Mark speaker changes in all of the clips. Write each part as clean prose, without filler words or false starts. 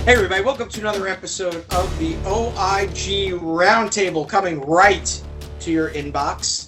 Speaker 1: Hey everybody, welcome to another episode of the OIG Roundtable, coming right to your inbox.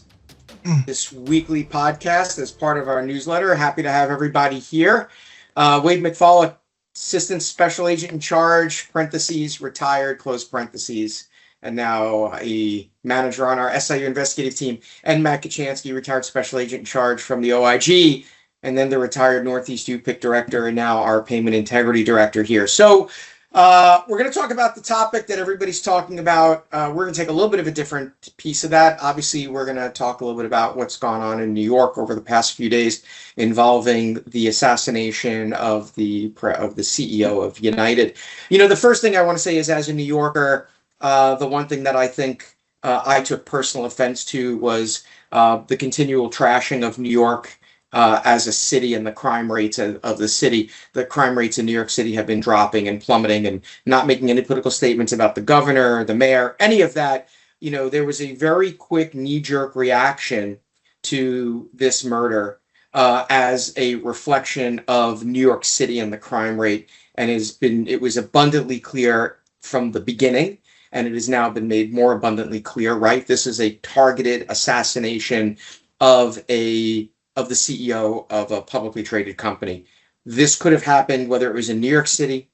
Speaker 1: This weekly podcast as part of our newsletter. Happy to have everybody here. Wade McFall, Assistant Special Agent in Charge, parentheses, retired, close parentheses, and now a manager on our SIU investigative team, and Matt Kachansky, retired Special Agent in Charge from the OIG, and then the retired Northeast UPIC Director, and now our Payment Integrity Director here. So we're going to talk about the topic that everybody's talking about. We're going to take a little bit of a different piece of that. Obviously, we're going to talk a little bit about what's gone on in New York over the past few days involving the assassination of the CEO of United. You know, the first thing I want to say is, as a New Yorker, the one thing that I think I took personal offense to was the continual trashing of New York as a city and the crime rates of the city. The crime rates in New York City have been dropping and plummeting, and not making any political statements about the governor, the mayor, any of that. You know, there was a very quick knee-jerk reaction to this murder as a reflection of New York City and the crime rate. And it was abundantly clear from the beginning, and it has now been made more abundantly clear, right? This is a targeted assassination of the CEO of a publicly traded company. This could have happened whether it was in New York City,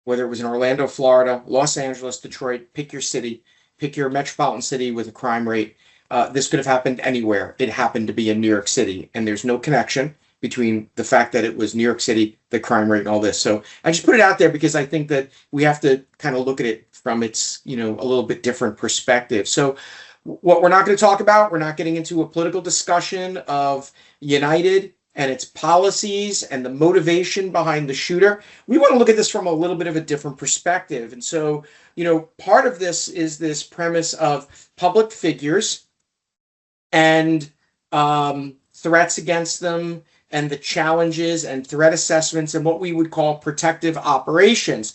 Speaker 1: whether it was in Orlando, Florida, Los Angeles, Detroit. Pick your city, pick your metropolitan city with a crime rate. This could have happened anywhere. It happened to be in New York City, and there's no connection between the fact that it was New York City, the crime rate, and all this. So I just put it out there because I think that we have to kind of look at it from its, a little bit different perspective. So what we're not going to talk about, we're not getting into a political discussion of United and its policies and the motivation behind the shooter. We want to look at this from a little bit of a different perspective. And so, part of this is this premise of public figures and threats against them, and the challenges and threat assessments and what we would call protective operations.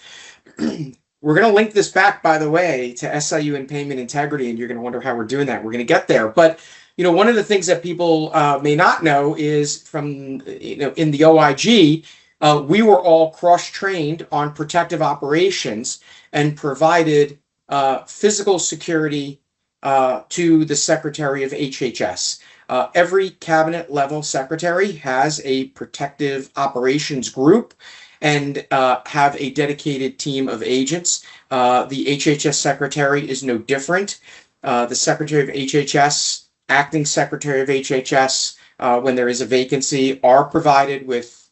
Speaker 1: We're going to link this back, by the way, to SIU and payment integrity, and you're going to wonder how we're doing that. We're going to get there. But, one of the things that people may not know is from, in the OIG, we were all cross-trained on protective operations and provided physical security to the Secretary of HHS. Every cabinet level secretary has a protective operations group and have a dedicated team of agents. The HHS secretary is no different. The Secretary of HHS, acting Secretary of HHS, when there is a vacancy, are provided with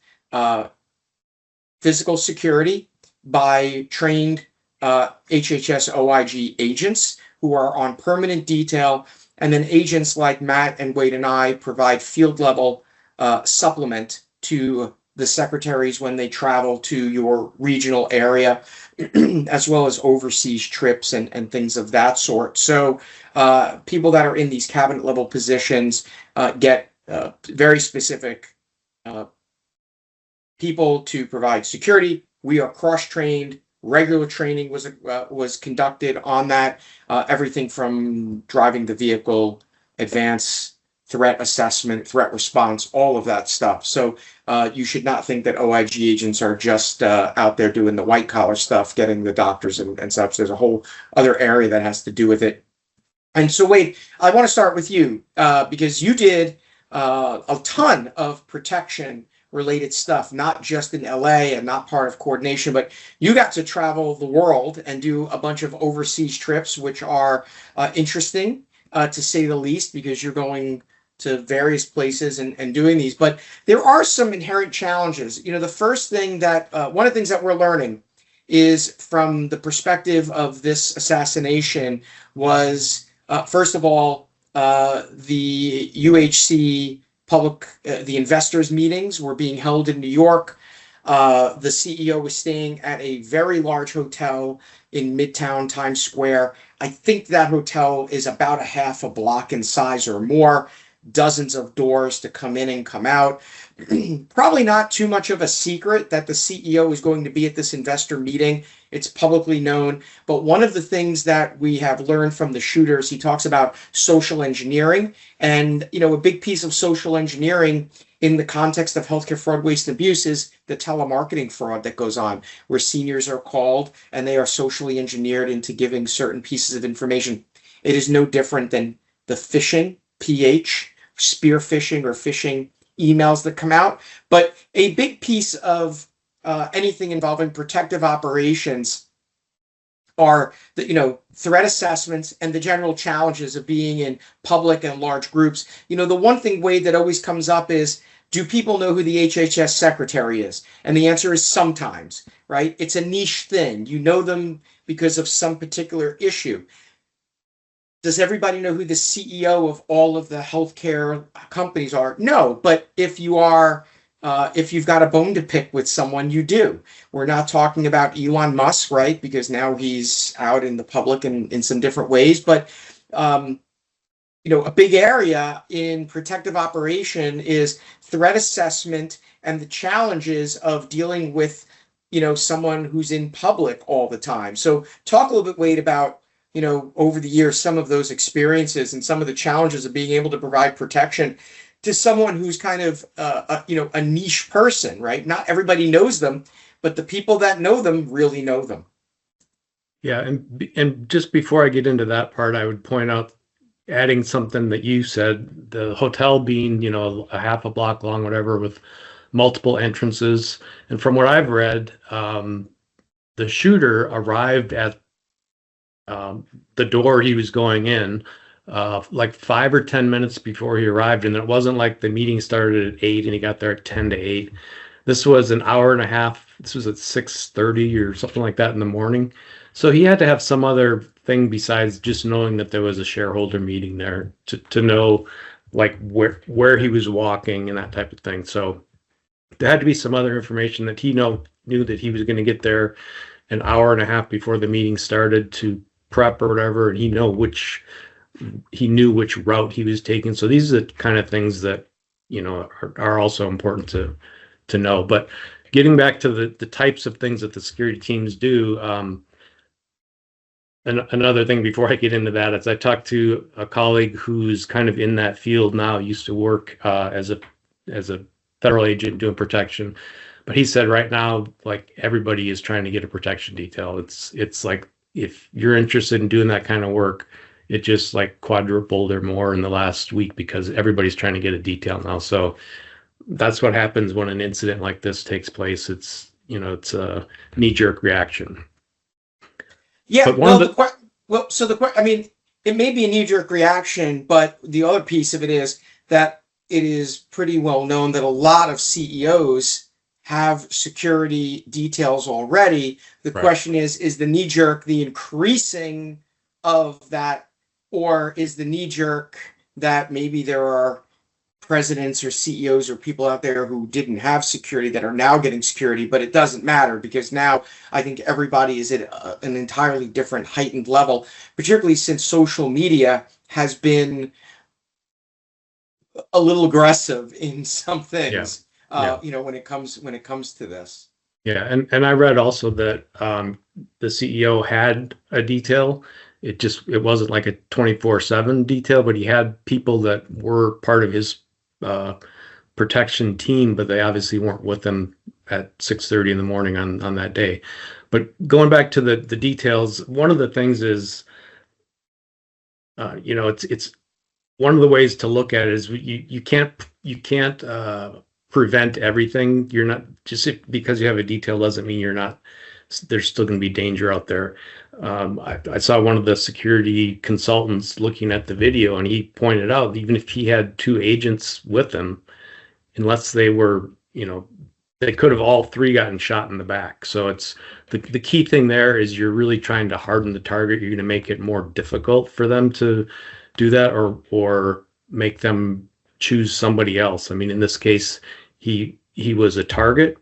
Speaker 1: physical security by trained HHS OIG agents who are on permanent detail. And then agents like Matt and Wade and I provide field level supplement to the secretaries when they travel to your regional area, as well as overseas trips and things of that sort. So people that are in these cabinet level positions get very specific people to provide security. We are cross-trained. Regular training was conducted on that. Everything from driving the vehicle, advance threat assessment, threat response, all of that stuff. So you should not think that OIG agents are just out there doing the white collar stuff, getting the doctors and such. There's a whole other area that has to do with it. And so, Wade, I want to start with you because you did a ton of protection related stuff, not just in LA and not part of coordination, but you got to travel the world and do a bunch of overseas trips, which are interesting to say the least, because you're going to various places and doing these. But there are some inherent challenges. The first thing that, one of the things that we're learning is from the perspective of this assassination was, first of all, the UHC the investors meetings were being held in New York. The CEO was staying at a very large hotel in Midtown Times Square. I think that hotel is about a half a block in size or more, dozens of doors to come in and come out. Probably not too much of a secret that the CEO is going to be at this investor meeting. It's publicly known. But one of the things that we have learned from the shooters, he talks about social engineering. And, a big piece of social engineering in the context of healthcare fraud, waste, and abuse is the telemarketing fraud that goes on, where seniors are called and they are socially engineered into giving certain pieces of information. It is no different than the phishing, spear phishing or phishing emails that come out. But a big piece of anything involving protective operations are the threat assessments and the general challenges of being in public and large groups. The one thing, Wade, that always comes up is, do people know who the HHS secretary is? And the answer is sometimes, right? It's a niche thing. You know them because of some particular issue. Does everybody know who the CEO of all of the healthcare companies are? No, but if you've got a bone to pick with someone, you do. We're not talking about Elon Musk, right? Because now he's out in the public in some different ways. But, a big area in protective operation is threat assessment and the challenges of dealing with, someone who's in public all the time. So talk a little bit, Wade, about, over the years, some of those experiences and some of the challenges of being able to provide protection to someone who's kind of, a niche person, right? Not everybody knows them, but the people that know them really know them.
Speaker 2: Yeah, and just before I get into that part, I would point out, adding something that you said, the hotel being, a half a block long, whatever, with multiple entrances. And from what I've read, the shooter arrived at the door he was going in like 5 or 10 minutes before he arrived. And it wasn't like the meeting started at 8 and he got there at 10 to 8. This was an hour and a half. This was at 6:30 or something like that in the morning. So he had to have some other thing besides just knowing that there was a shareholder meeting there to know like where he was walking and that type of thing. So there had to be some other information that he knew that he was going to get there an hour and a half before the meeting started to prep or whatever, and he knew which route he was taking. So these are the kind of things that are also important to know. But getting back to the types of things that the security teams do, and another thing before I get into that is I talked to a colleague who's kind of in that field now, used to work as a federal agent doing protection, but he said right now, like, everybody is trying to get a protection detail. It's like, if you're interested in doing that kind of work, it just like quadrupled or more in the last week because everybody's trying to get a detail now. So that's what happens when an incident like this takes place. It's a knee-jerk reaction.
Speaker 1: Yeah, I mean, it may be a knee-jerk reaction, but the other piece of it is that it is pretty well known that a lot of CEOs have security details already. The
Speaker 2: Right.
Speaker 1: question is the knee-jerk the increasing of that, or is the knee-jerk that maybe there are presidents or CEOs or people out there who didn't have security that are now getting security, but it doesn't matter because now I think everybody is at an entirely different heightened level, particularly since social media has been a little aggressive in some things.
Speaker 2: Yeah.
Speaker 1: When it comes to this.
Speaker 2: Yeah, and I read also that the CEO had a detail. It wasn't like a 24/7 detail, but he had people that were part of his protection team, but they obviously weren't with him at 6:30 in the morning on that day. But going back to the details, one of the things is, it's one of the ways to look at it is you can't prevent everything. You're not, just because you have a detail doesn't mean there's still going to be danger out there. I saw one of the security consultants looking at the video, and he pointed out even if he had 2 agents with him, unless they were, they could have all 3 gotten shot in the back. So it's the key thing there is you're really trying to harden the target. You're going to make it more difficult for them to do that, or make them choose somebody else. I mean, in this case, he was a target.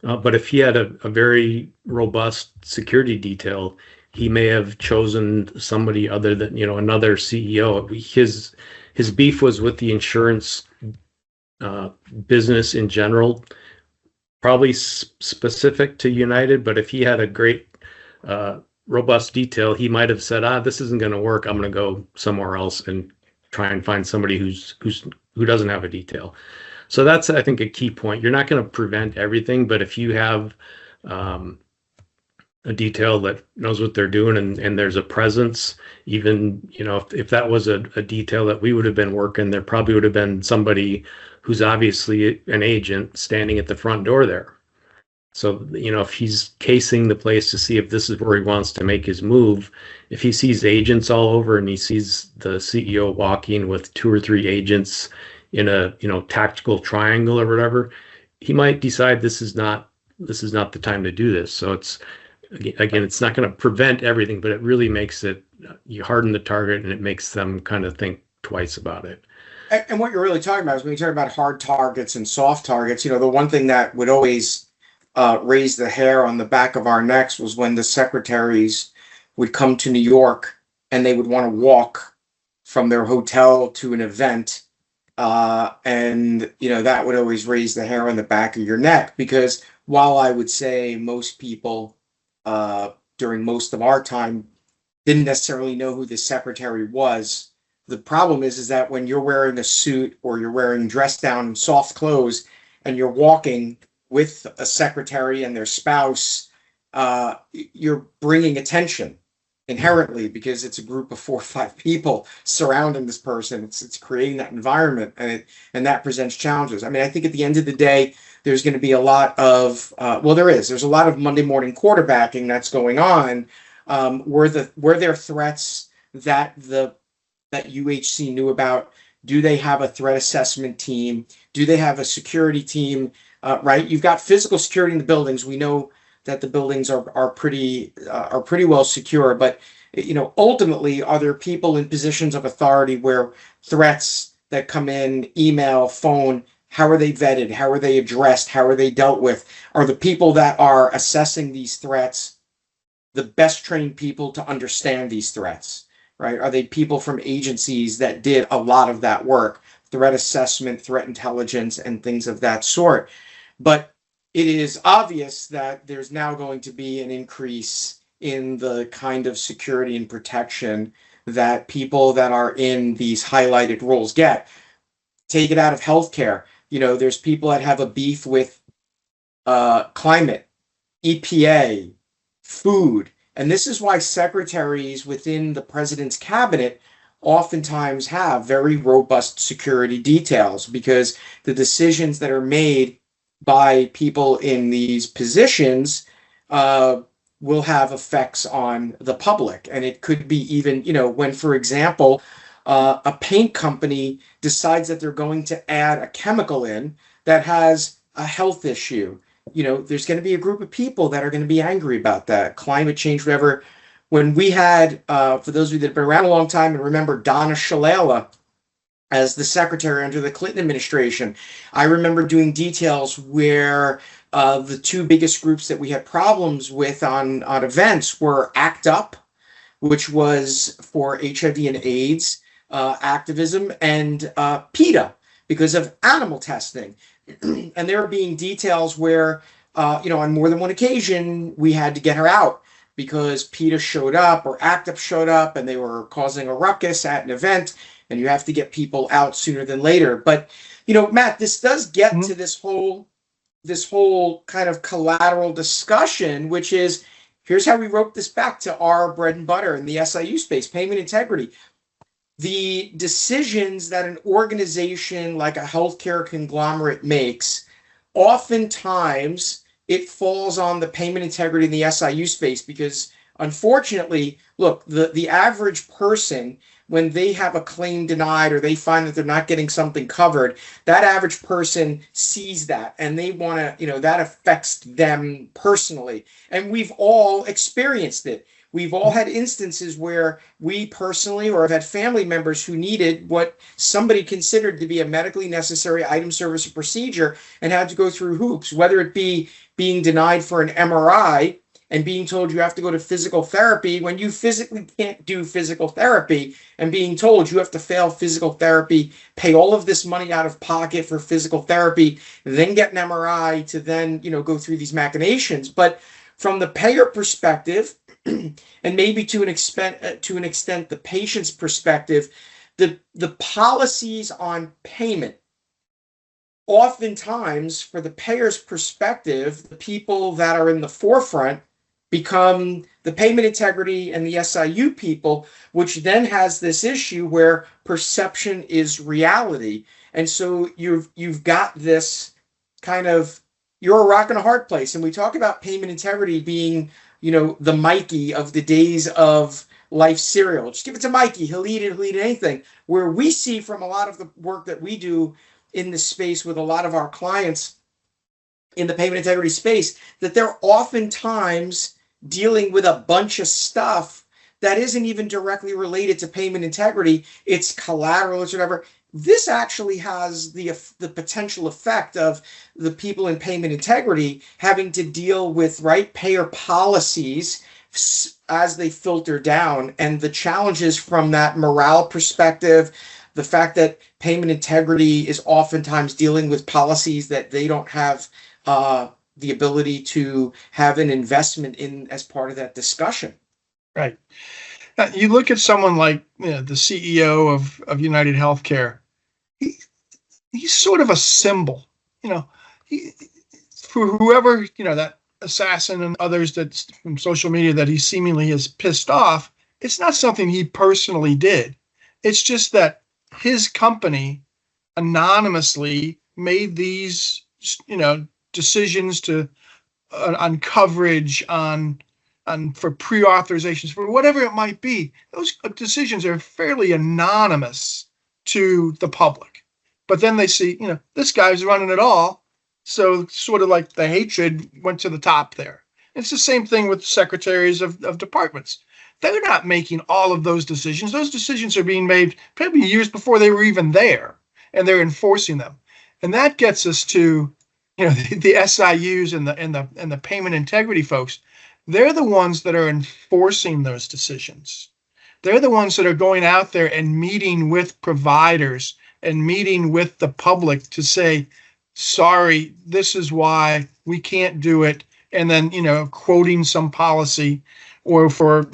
Speaker 2: But if he had a very robust security detail, he may have chosen somebody other than, another CEO. His beef was with the insurance business in general, probably specific to United. But if he had a great robust detail, he might have said, this isn't going to work. I'm going to go somewhere else and try and find somebody who doesn't have a detail. So that's, I think, a key point. You're not going to prevent everything, but if you have um, a detail that knows what they're doing and there's a presence, even, if that was a detail that we would have been working, there probably would have been somebody who's obviously an agent standing at the front door there. So, if he's casing the place to see if this is where he wants to make his move, if he sees agents all over and he sees the CEO walking with two or three agents in a, tactical triangle or whatever, he might decide this is not the time to do this. So again, it's not going to prevent everything, but it really makes it, you harden the target and it makes them kind of think twice about it.
Speaker 1: And what you're really talking about is when you talk about hard targets and soft targets, the one thing that would always raise the hair on the back of our necks was when the secretaries would come to New York and they would want to walk from their hotel to an event. And that would always raise the hair on the back of your neck, because while I would say most people during most of our time didn't necessarily know who the secretary was, the problem is that when you're wearing a suit or you're wearing dress down and soft clothes and you're walking with a secretary and their spouse, you're bringing attention inherently, because it's a group of 4 or 5 people surrounding this person. It's creating that environment, and that presents challenges. I mean, I think at the end of the day, there's going to be a lot of there's a lot of Monday morning quarterbacking that's going on. Were there threats that UHC knew about? Do they have a threat assessment team? Do they have a security team? Right, you've got physical security in the buildings. We know that the buildings are pretty well secure, but ultimately, are there people in positions of authority where threats that come in, email, phone, how are they vetted? How are they addressed? How are they dealt with? Are the people that are assessing these threats the best trained people to understand these threats? Right? Are they people from agencies that did a lot of that work, threat assessment, threat intelligence, and things of that sort? But it is obvious that there's now going to be an increase in the kind of security and protection that people that are in these highlighted roles get. Take it out of healthcare. There's people that have a beef with climate, EPA, food. And this is why secretaries within the president's cabinet oftentimes have very robust security details, because the decisions that are made by people in these positions will have effects on the public. And it could be even, when, for example, a paint company decides that they're going to add a chemical in that has a health issue. There's going to be a group of people that are going to be angry about that. Climate change, whatever. When we had, for those of you that have been around a long time and remember Donna Shalala as the secretary under the Clinton administration, I remember doing details where the two biggest groups that we had problems with on events were ACT UP, which was for HIV and AIDS activism, and PETA, because of animal testing. And there being details where, on more than one occasion, we had to get her out because PETA showed up or ACT UP showed up and they were causing a ruckus at an event, and you have to get people out sooner than later. But, Matt, this does get to this whole kind of collateral discussion, which is, here's how we rope this back to our bread and butter in the SIU space, payment integrity. The decisions that an organization like a healthcare conglomerate makes, oftentimes it falls on the payment integrity in the SIU space, because unfortunately, look, the average person, when they have a claim denied or they find that they're not getting something covered, that average person sees that and they want to, that affects them personally. And we've all experienced it. We've all had instances where we personally or have had family members who needed what somebody considered to be a medically necessary item, service, or procedure and had to go through hoops, whether it be being denied for an MRI and being told you have to go to physical therapy when you physically can't do physical therapy, and being told you have to fail physical therapy, pay all of this money out of pocket for physical therapy, then get an MRI to then, go through these machinations. But from the payer perspective, and maybe to an extent the patient's perspective, the policies on payment oftentimes, for the payer's perspective, the people that are in the forefront become the payment integrity and the SIU people, which then has this issue where perception is reality. And so you've got this kind of, you're a rock and a hard place. And we talk about payment integrity being, the Mikey of the days of life cereal. Just give it to Mikey. He'll eat it. He'll eat anything. Where we see from a lot of the work that we do in this space with a lot of our clients in the payment integrity space, that they're oftentimes dealing with a bunch of stuff that isn't even directly related to payment integrity. It's collateral, it's whatever. This actually has the potential effect of the people in payment integrity having to deal with payer policies as they filter down, and the challenges from that morale perspective, the fact that payment integrity is oftentimes dealing with policies that they don't have the ability to have an investment in as part of that discussion.
Speaker 3: Right. You look at someone like the CEO of United Healthcare. He's sort of a symbol, for whoever, that assassin and others that's from social media that he seemingly has pissed off. It's not something he personally did. It's just that his company anonymously made these, decisions to on coverage, on for pre-authorizations, for whatever it might be. Those decisions are fairly anonymous to the public. But then they see, this guy's running it all. So sort of like the hatred went to the top there. It's the same thing with secretaries of departments. They're not making all of those decisions. Those decisions are being made probably years before they were even there, and they're enforcing them. And that gets us to, the SIUs and the payment integrity folks. They're the ones that are enforcing those decisions. They're the ones that are going out there and meeting with providers and meeting with the public to say, sorry, this is why we can't do it. And then, quoting some policy, or for,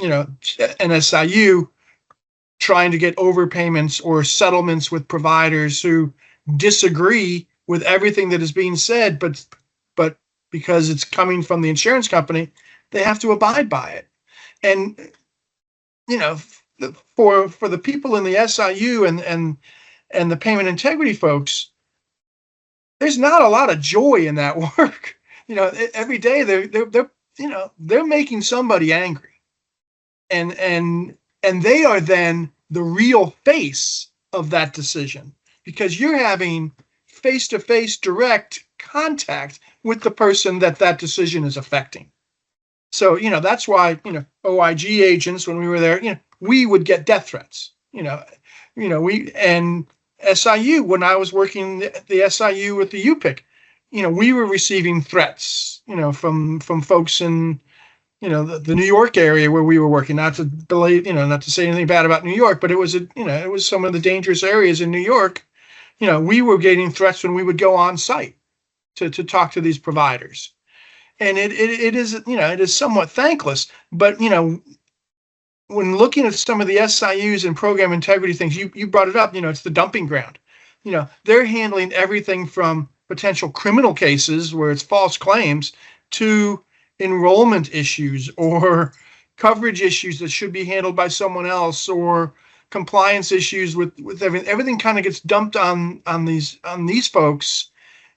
Speaker 3: an SIU trying to get overpayments or settlements with providers who disagree with everything that is being said, but because it's coming from the insurance company, they have to abide by it. And, for the people in the SIU and the payment integrity folks, there's not a lot of joy in that work. Every day they're making somebody angry, and they are then the real face of that decision, because you're having face-to-face direct contact with the person that decision is affecting. So, that's why, OIG agents, when we were there, we would get death threats, and SIU, when I was working the SIU with the UPIC, we were receiving threats, from folks in, the New York area where we were working. Not to say anything bad about New York, but it was some of the dangerous areas in New York. We were getting threats when we would go on site to talk to these providers, and it is somewhat thankless. But when looking at some of the SIUs and program integrity things, you brought it up. It's the dumping ground. They're handling everything from potential criminal cases where it's false claims to enrollment issues or coverage issues that should be handled by someone else, or compliance issues with everything kind of gets dumped on these folks,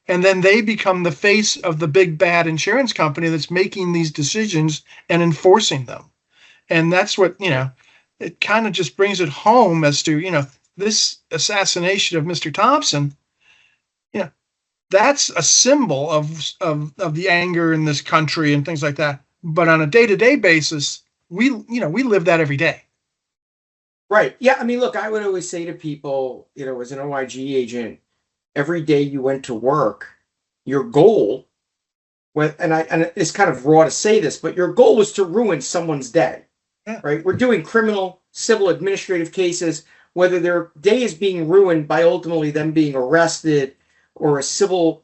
Speaker 3: and then they become the face of the big bad insurance company that's making these decisions and enforcing them. And that's what, it kind of just brings it home as to, this assassination of Mr. Thompson, that's a symbol of the anger in this country and things like that. But on a day-to-day basis, we live that every day.
Speaker 1: Right. Yeah. I mean, look, I would always say to people, as an OIG agent, every day you went to work, your goal, and it's kind of raw to say this, but your goal was to ruin someone's day. Yeah. Right. We're doing criminal, civil, administrative cases, whether their day is being ruined by ultimately them being arrested, or a civil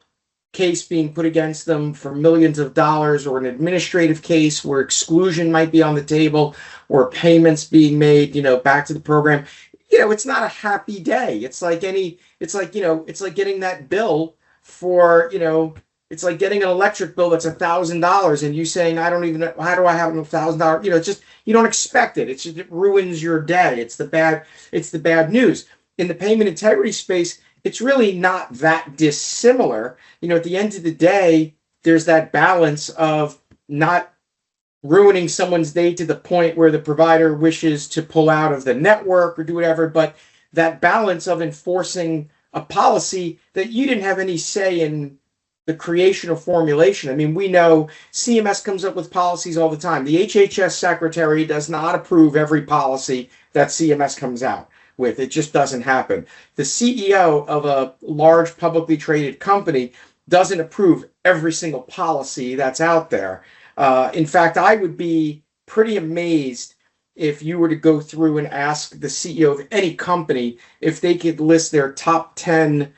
Speaker 1: case being put against them for millions of dollars, or an administrative case where exclusion might be on the table, or payments being made, back to the program. It's not a happy day. It's like getting that bill for, it's like getting an electric bill that's $1,000 and you saying, I don't even know, how do I have $1,000? It's just, you don't expect it. It's just, it ruins your day. It's the bad news. In the payment integrity space, it's really not that dissimilar. At the end of the day, there's that balance of not ruining someone's day to the point where the provider wishes to pull out of the network or do whatever, but that balance of enforcing a policy that you didn't have any say in the creation or formulation. I mean, we know CMS comes up with policies all the time. The HHS secretary does not approve every policy that CMS comes out with. It just doesn't happen. The CEO of a large publicly traded company doesn't approve every single policy that's out there. In fact, I would be pretty amazed if you were to go through and ask the CEO of any company if they could list their top 10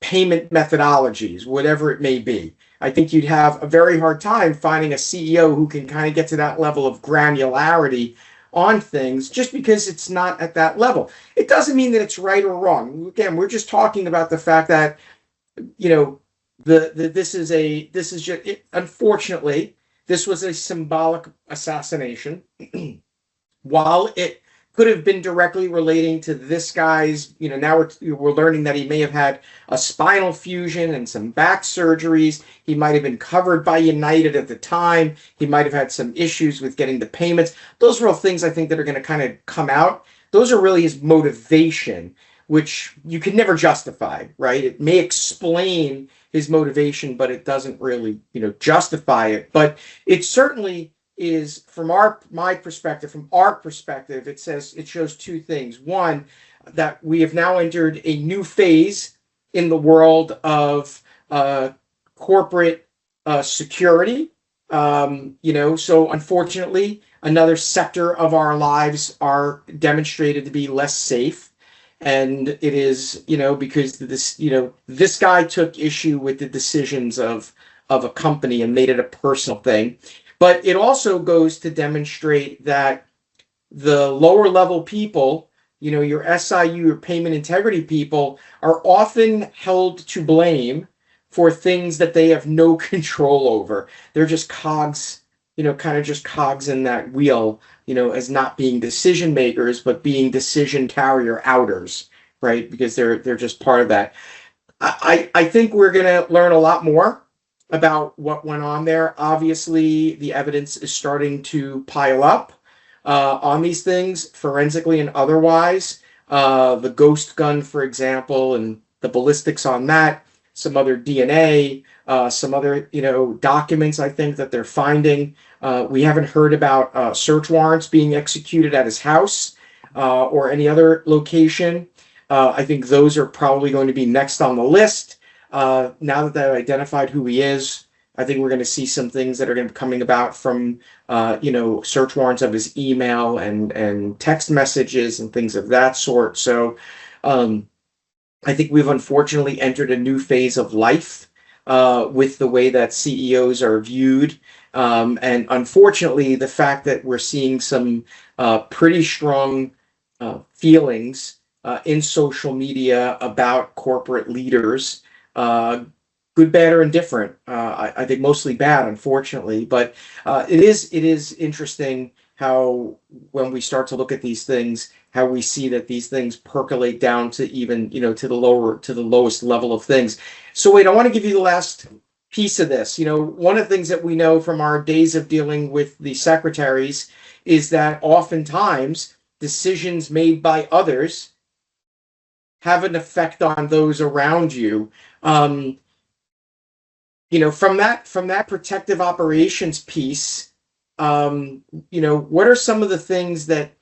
Speaker 1: payment methodologies, whatever it may be. I think you'd have a very hard time finding a CEO who can kind of get to that level of granularity on things, just because it's not at that level. It doesn't mean that it's right or wrong. Again, we're just talking about the fact that, unfortunately, this was a symbolic assassination. While it could have been directly relating to this guy's, now we're learning that he may have had a spinal fusion and some back surgeries. He might have been covered by United at the time. He might have had some issues with getting the payments. Those are all things I think that are going to kind of come out. Those are really his motivation, which you can never justify, right? It may explain his motivation, but it doesn't really, justify it. But it certainly is, from our perspective, it shows two things. One, that we have now entered a new phase in the world of corporate security. So unfortunately, another sector of our lives are demonstrated to be less safe. And it is, because this guy took issue with the decisions of a company and made it a personal thing. But it also goes to demonstrate that the lower level people, your SIU, your payment integrity people, are often held to blame for things that they have no control over. They're just cogs, kind of just cogs in that wheel, as not being decision makers, but being decision carrier outers, right? Because they're just part of that. I think we're going to learn a lot more about what went on there. Obviously, the evidence is starting to pile up on these things, forensically and otherwise. The ghost gun, for example, and the ballistics on that, some other DNA, some other, documents, I think, that they're finding. We haven't heard about search warrants being executed at his house or any other location. I think those are probably going to be next on the list. Now that they've identified who he is, I think we're going to see some things that are going to be coming about from, search warrants of his email and text messages and things of that sort. So I think we've unfortunately entered a new phase of life with the way that CEOs are viewed. And unfortunately, the fact that we're seeing some pretty strong feelings in social media about corporate leaders, good, bad, or indifferent. I think mostly bad, unfortunately. But it is interesting how, when we start to look at these things, how we see that these things percolate down to even, to the lowest level of things. So wait, I want to give you the last piece of this. One of the things that we know from our days of dealing with the secretaries is that oftentimes decisions made by others have an effect on those around you. From that protective operations piece, what are some of the things that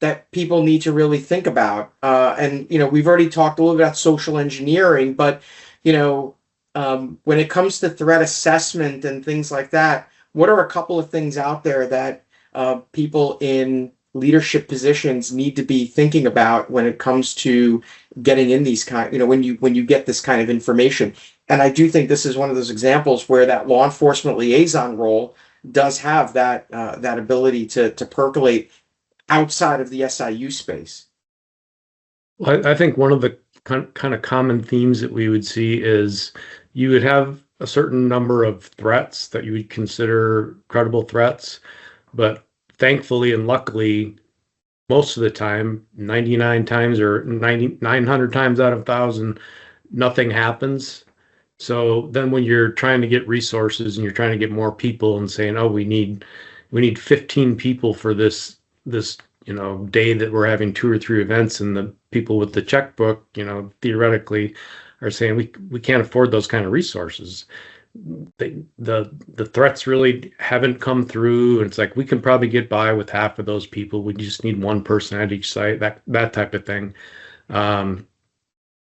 Speaker 1: that people need to really think about? And we've already talked a little bit about social engineering, but when it comes to threat assessment and things like that, what are a couple of things out there that people in leadership positions need to be thinking about when it comes to getting in these when you get this kind of information? And I do think this is one of those examples where that law enforcement liaison role does have that ability to percolate outside of the SIU space.
Speaker 2: Well, I think one of the kind of common themes that we would see is you would have a certain number of threats that you would consider credible threats, but thankfully and luckily, most of the time, 99 times or 900 times out of 1,000, nothing happens. So then when you're trying to get resources and you're trying to get more people and saying, oh, we need 15 people for this day that we're having 2 or 3 events, and the people with the checkbook, theoretically are saying we can't afford those kind of resources. The threats really haven't come through, and it's like we can probably get by with half of those people. We just need one person at each site, that type of thing.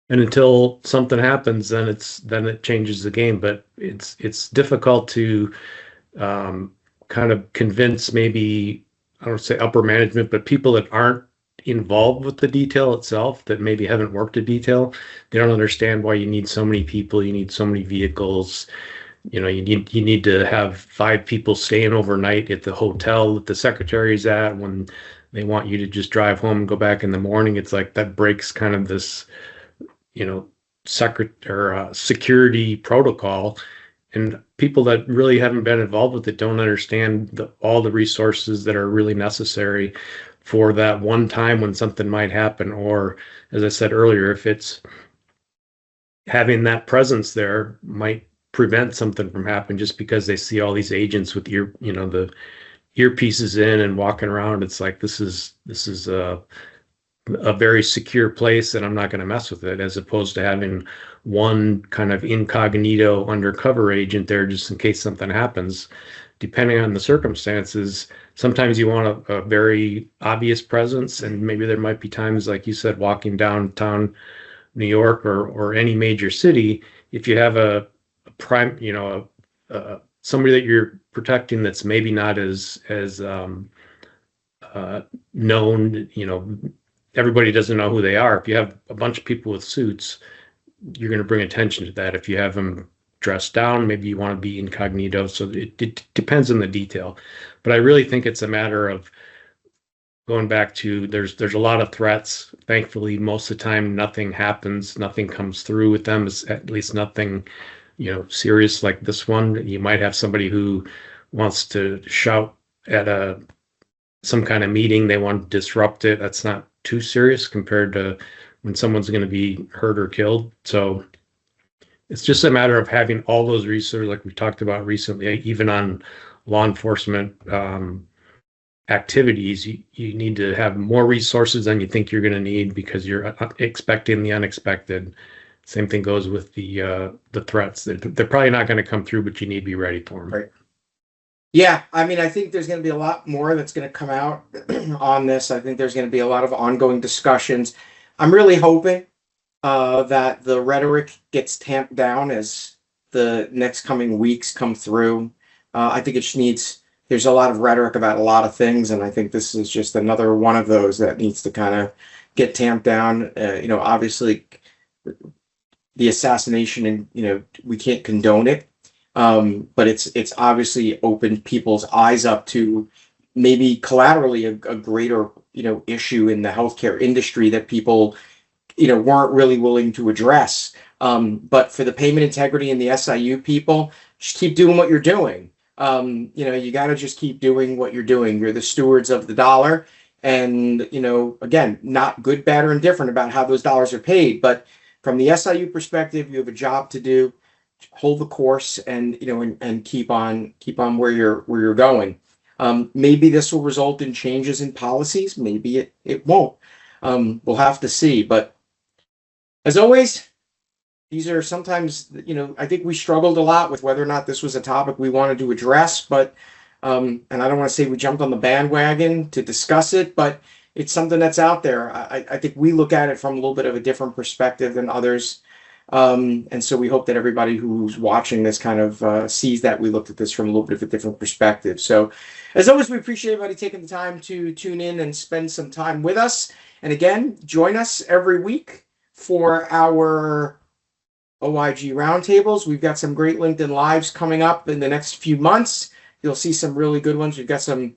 Speaker 2: And until something happens, then it changes the game. But it's difficult to kind of convince, maybe I don't say upper management, but people that aren't involved with the detail itself, that maybe haven't worked a detail. They don't understand why you need so many people, you need so many vehicles. You need to have 5 people staying overnight at the hotel that the secretary's at when they want you to just drive home and go back in the morning. It's like that breaks kind of this security protocol, and people that really haven't been involved with it don't understand all the resources that are really necessary for that one time when something might happen. Or, as I said earlier, if it's having that presence there might prevent something from happening, just because they see all these agents with the earpieces in and walking around. It's like, this is a very secure place, and I'm not going to mess with it, as opposed to having one kind of incognito undercover agent there just in case something happens. Depending on the circumstances, sometimes you want a very obvious presence, and maybe there might be times, like you said, walking downtown New York or any major city, if you have a prime, somebody that you're protecting that's maybe not as known, everybody doesn't know who they are. If you have a bunch of people with suits, you're going to bring attention to that. If you have them dressed down, maybe you want to be incognito. So it depends on the detail. But I really think it's a matter of going back to, there's a lot of threats. Thankfully, most of the time, nothing happens. Nothing comes through with them. It's at least nothing, serious like this one. You might have somebody who wants to shout at some kind of meeting. They want to disrupt it. That's not too serious compared to when someone's going to be hurt or killed. So it's just a matter of having all those resources, like we talked about recently, even on law enforcement activities. You need to have more resources than you think you're going to need, because you're expecting the unexpected. Same thing goes with the threats. They're probably not going to come through, but you need to be ready for them.
Speaker 1: Right. Yeah, I mean, I think there's going to be a lot more that's going to come out on this. I think there's going to be a lot of ongoing discussions. I'm really hoping that the rhetoric gets tamped down as the next coming weeks come through. I think it just needs, there's a lot of rhetoric about a lot of things, and I think this is just another one of those that needs to kind of get tamped down. Obviously, the assassination, and we can't condone it. But it's obviously opened people's eyes up to maybe collaterally a greater, issue in the healthcare industry that people, weren't really willing to address. But for the payment integrity and the SIU people, just keep doing what you're doing. You got to just keep doing what you're doing. You're the stewards of the dollar. And, again, not good, bad, or indifferent about how those dollars are paid. But from the SIU perspective, you have a job to do. Hold the course, and and keep on where you're going. Maybe this will result in changes in policies. Maybe it won't. We'll have to see. But as always, these are sometimes, I think we struggled a lot with whether or not this was a topic we wanted to address. But and I don't want to say we jumped on the bandwagon to discuss it, but it's something that's out there. I think we look at it from a little bit of a different perspective than others. And so we hope that everybody who's watching this kind of sees that we looked at this from a little bit of a different perspective. So as always, we appreciate everybody taking the time to tune in and spend some time with us. And again, join us every week for our OIG roundtables. We've got some great LinkedIn Lives coming up in the next few months. You'll see some really good ones. We've got some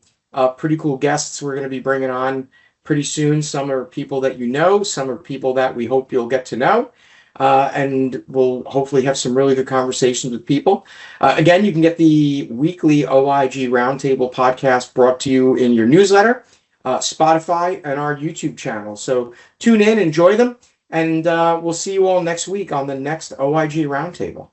Speaker 1: pretty cool guests we're going to be bringing on pretty soon. Some are people that you know, some are people that we hope you'll get to know. And we'll hopefully have some really good conversations with people. Again, you can get the weekly OIG Roundtable podcast brought to you in your newsletter, Spotify, and our YouTube channel. So tune in, enjoy them, and we'll see you all next week on the next OIG Roundtable.